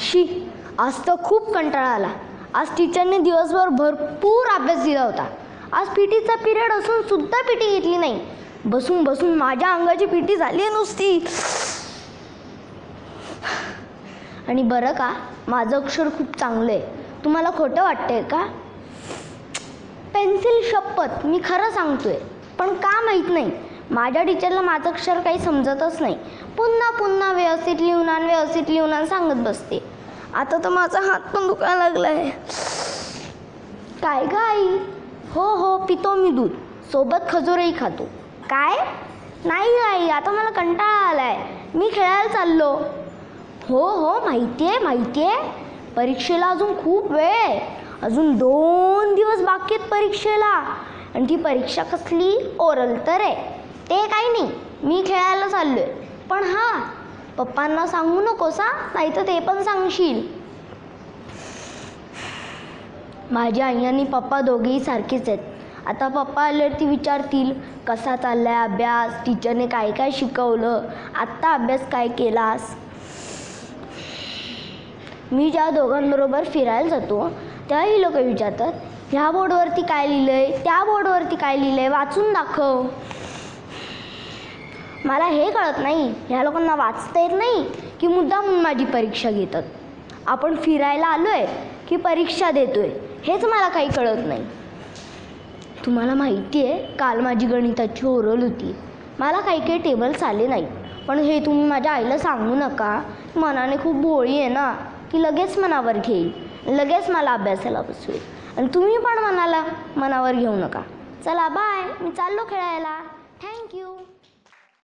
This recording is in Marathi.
शी, आज तर खूप कंटाळा आला. आज टीचरने दिवसभर भरपूर अभ्यास दिला होता. आज पीटीचा पिरियड असून सुद्धा पीटी घेतली नाही. बसून बसून माझ्या अंगाची पीटी झाली आहे नुसती. आणि बरं का, माझं अक्षर खूप चांगलं आहे. तुम्हाला खोटं वाटतंय का? पेन्सिल शपथ, मी खरं सांगतोय. पण का माहीत नाही, माझ्या टीचरला माझं अक्षर काही समजतच नाही. पुन्हा पुन्हा व्यवस्थित लिहून सांगत बसते. आता तर माझा हात पण दुखायला लागला आहे. काय ग आई? हो, पितो मी दूध, सोबत खजूरही खातो. काय? नाही आई, आता मला कंटाळा आलाय, मी खेळायला चाललो. हो, माहिती आहे. परीक्षेला अजून खूप वेळ आहे. अजून 2 दिवस बाकी आहेत परीक्षेला. आणि ती परीक्षा कसली? ओरल तर आहे. ते काही नाही, मी खेळायला चाललोय. पण हां, पप्पांना सांगू नकोस हां, नाही तर ते पण सांगशील. माझी आई आणि पप्पा दोघेही सारखेच आहेत. आता पप्पा आल्यावरती विचारतील, कसा चाललाय अभ्यास, टीचरने काय काय शिकवलं, आत्ता अभ्यास काय केलास. मी ज्या दोघांबरोबर फिरायला जातो तेव्हा ही लोक विचारतात, ह्या बोर्डवरती काय लिहिलंय, त्या बोर्डवरती काय लिहिलंय, वाचून दाखव. मला हे कळत नाही, ह्या लोकांना वाचता येत नाही की मुद्दामून माझी परीक्षा घेतात. आपण फिरायला आलोय की परीक्षा देतोय, हेच मला काही कळत नाही. तुम्हाला माहिती आहे, काल माझी गणिताची ओरल होती. मला काही टेबल्स आले नाही. पण हे तुम्ही माझ्या आईला सांगू नका. मनाने खूप भोळी आहे ना, की लगेच मनावर घेईल, लगेच मला अभ्यासाला बसवेल. आणि तुम्ही पण मनावर घेऊ नका. चला बाय, मी चाललो खेळायला. थँक्यू.